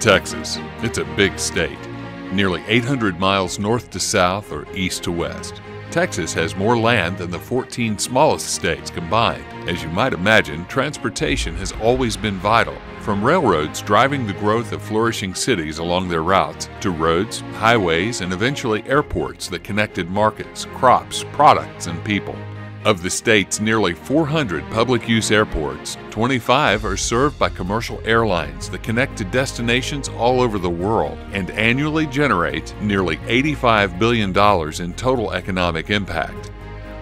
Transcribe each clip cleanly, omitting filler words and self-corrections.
Texas. It's a big state, nearly 800 miles north to south or east to west. Texas has more land than the 14 smallest states combined. As you might imagine, transportation has always been vital, from railroads driving the growth of flourishing cities along their routes, to roads, highways, and eventually airports that connected markets, crops, products, and people. Of the state's nearly 400 public-use airports, 25 are served by commercial airlines that connect to destinations all over the world and annually generate nearly $85 billion in total economic impact,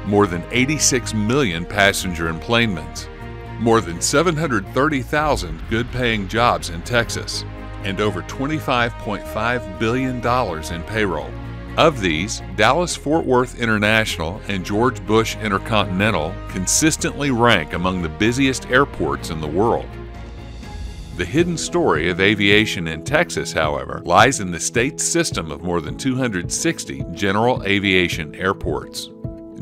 more than 86 million passenger enplanements, more than 730,000 good-paying jobs in Texas, and over $25.5 billion in payroll. Of these, Dallas-Fort Worth International and George Bush Intercontinental consistently rank among the busiest airports in the world. The hidden story of aviation in Texas, however, lies in the state's system of more than 260 general aviation airports.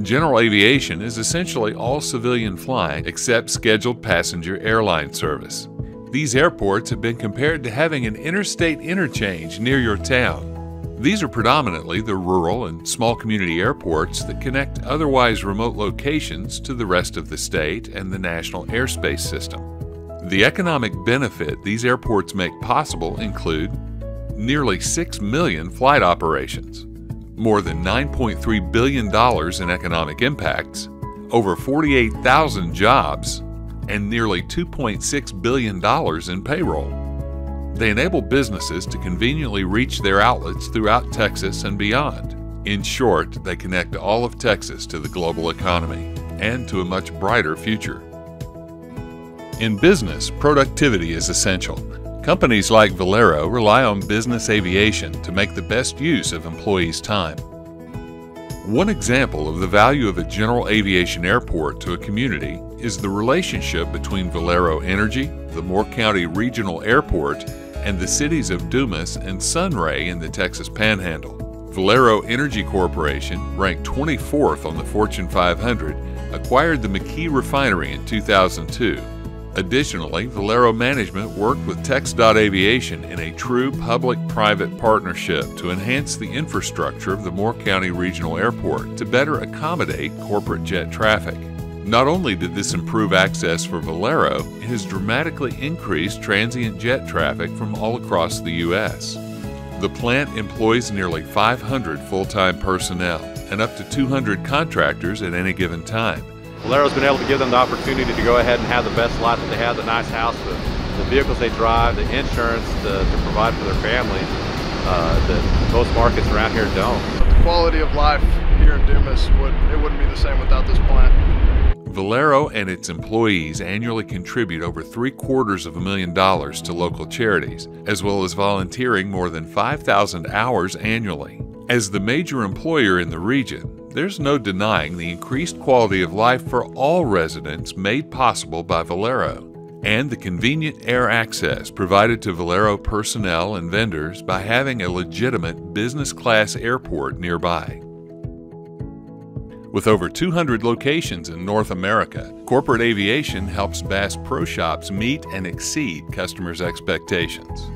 General aviation is essentially all civilian flying except scheduled passenger airline service. These airports have been compared to having an interstate interchange near your town. These are predominantly the rural and small community airports that connect otherwise remote locations to the rest of the state and the national airspace system. The economic benefit these airports make possible include nearly 6 million flight operations, more than $9.3 billion in economic impacts, over 48,000 jobs, and nearly $2.6 billion in payroll. They enable businesses to conveniently reach their outlets throughout Texas and beyond. In short, they connect all of Texas to the global economy and to a much brighter future. In business, productivity is essential. Companies like Valero rely on business aviation to make the best use of employees' time. One example of the value of a general aviation airport to a community is the relationship between Valero Energy, the Moore County Regional Airport, and the cities of Dumas and Sunray in the Texas Panhandle. Valero Energy Corporation, ranked 24th on the Fortune 500, acquired the McKee Refinery in 2002. Additionally, Valero Management worked with Tex.Aviation in a true public-private partnership to enhance the infrastructure of the Moore County Regional Airport to better accommodate corporate jet traffic. Not only did this improve access for Valero, it has dramatically increased transient jet traffic from all across the U.S. The plant employs nearly 500 full-time personnel and up to 200 contractors at any given time. Valero's been able to give them the opportunity to go ahead and have the best life that they have, the nice house, the vehicles they drive, the insurance to provide for their families that most markets around here don't. The quality of life here in Dumas wouldn't be the same without this plant. Valero and its employees annually contribute over $750,000 to local charities, as well as volunteering more than 5,000 hours annually. As the major employer in the region, there's no denying the increased quality of life for all residents made possible by Valero, and the convenient air access provided to Valero personnel and vendors by having a legitimate business-class airport nearby. With over 200 locations in North America, corporate aviation helps Bass Pro Shops meet and exceed customers' expectations.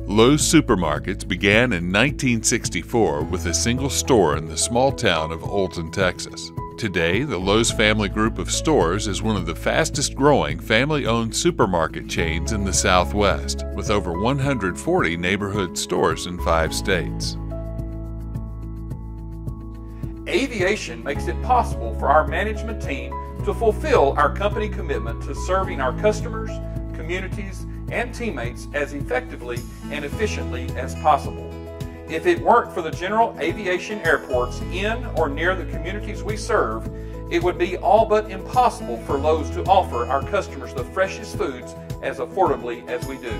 Lowe's Supermarkets began in 1964 with a single store in the small town of Olton, Texas. Today, the Lowe's family group of stores is one of the fastest-growing family-owned supermarket chains in the Southwest, with over 140 neighborhood stores in 5 states. Aviation makes it possible for our management team to fulfill our company commitment to serving our customers, communities, and teammates as effectively and efficiently as possible. If it weren't for the general aviation airports in or near the communities we serve, it would be all but impossible for Lowe's to offer our customers the freshest foods as affordably as we do.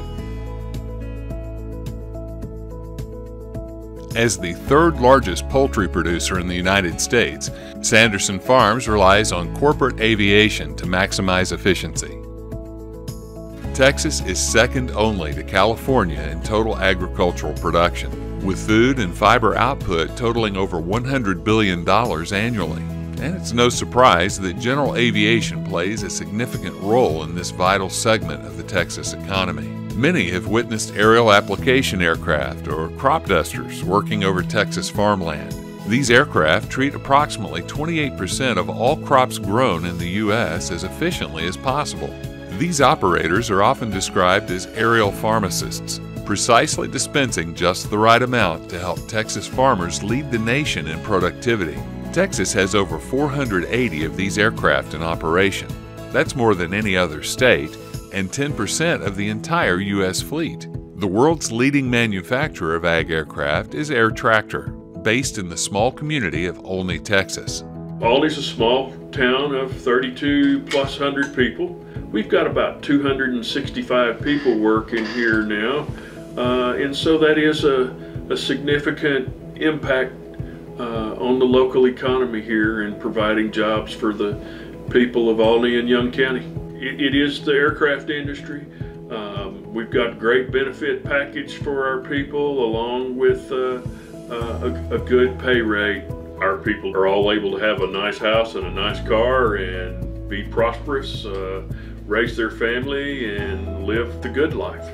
As the third largest poultry producer in the United States, Sanderson Farms relies on corporate aviation to maximize efficiency. Texas is second only to California in total agricultural production, with food and fiber output totaling over $100 billion annually. And it's no surprise that general aviation plays a significant role in this vital segment of the Texas economy. Many have witnessed aerial application aircraft or crop dusters working over Texas farmland. These aircraft treat approximately 28% of all crops grown in the U.S. as efficiently as possible. These operators are often described as aerial pharmacists, precisely dispensing just the right amount to help Texas farmers lead the nation in productivity. Texas has over 480 of these aircraft in operation. That's more than any other state, and 10% of the entire U.S. fleet. The world's leading manufacturer of ag aircraft is Air Tractor, based in the small community of Olney, Texas. Olney's a small town of 3,200+ people. We've got about 265 people working here now, and so that is a significant impact on the local economy here and providing jobs for the people of Olney and Young County. It is the aircraft industry. We've got great benefit package for our people along with a good pay rate. Our people are all able to have a nice house and a nice car and be prosperous, raise their family, and live the good life.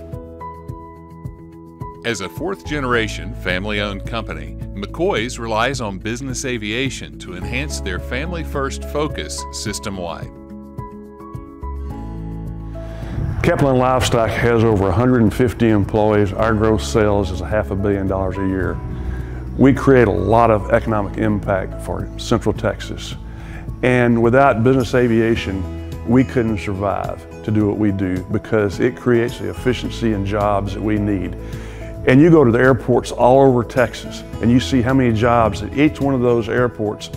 As a fourth-generation family-owned company, McCoy's relies on business aviation to enhance their family-first focus system-wide. Kaplan Livestock has over 150 employees. Our gross sales is $500 million a year. We create a lot of economic impact for Central Texas. And without business aviation, we couldn't survive to do what we do because it creates the efficiency and jobs that we need. And you go to the airports all over Texas and you see how many jobs that each one of those airports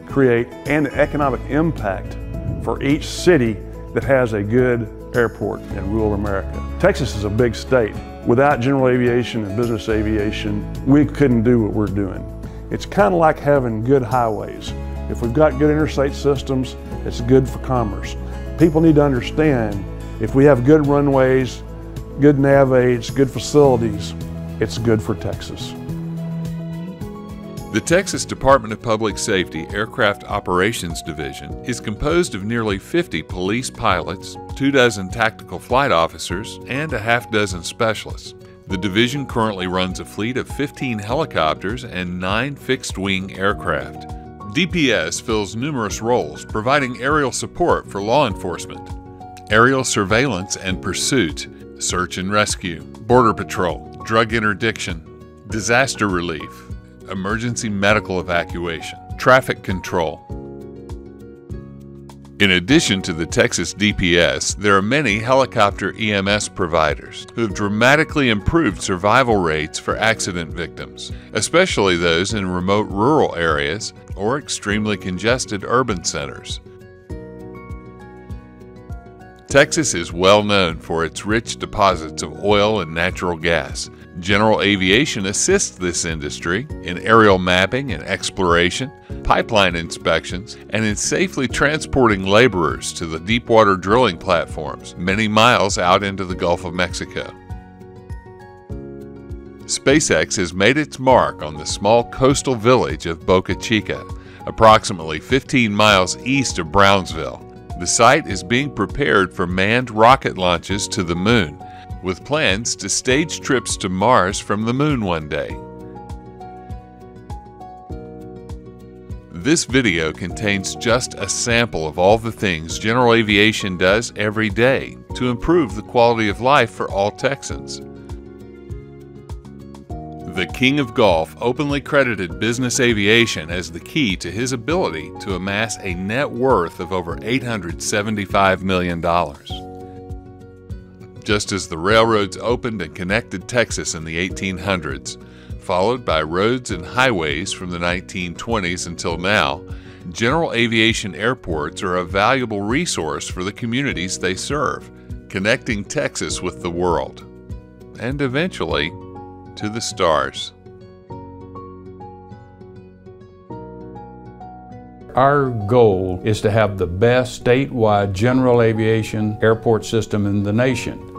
create and the economic impact for each city that has a good airport in rural America. Texas is a big state. Without general aviation and business aviation, we couldn't do what we're doing. It's kind of like having good highways. If we've got good interstate systems, it's good for commerce. People need to understand if we have good runways, good nav aids, good facilities, it's good for Texas. The Texas Department of Public Safety Aircraft Operations Division is composed of nearly 50 police pilots, 24 tactical flight officers, and a half-dozen specialists. The division currently runs a fleet of 15 helicopters and 9 fixed-wing aircraft. DPS fills numerous roles, providing aerial support for law enforcement, aerial surveillance and pursuit, search and rescue, border patrol, drug interdiction, disaster relief, emergency medical evacuation, traffic control. In addition to the Texas DPS, there are many helicopter EMS providers who have dramatically improved survival rates for accident victims, especially those in remote rural areas or extremely congested urban centers. Texas is well known for its rich deposits of oil and natural gas. General Aviation assists this industry in aerial mapping and exploration, pipeline inspections, and in safely transporting laborers to the deepwater drilling platforms many miles out into the Gulf of Mexico. SpaceX has made its mark on the small coastal village of Boca Chica, approximately 15 miles east of Brownsville. The site is being prepared for manned rocket launches to the moon, with plans to stage trips to Mars from the moon one day. This video contains just a sample of all the things General Aviation does every day to improve the quality of life for all Texans. The King of Golf openly credited business aviation as the key to his ability to amass a net worth of over $875 million. Just as the railroads opened and connected Texas in the 1800s, followed by roads and highways from the 1920s until now, general aviation airports are a valuable resource for the communities they serve, connecting Texas with the world, and eventually to the stars. Our goal is to have the best statewide general aviation airport system in the nation.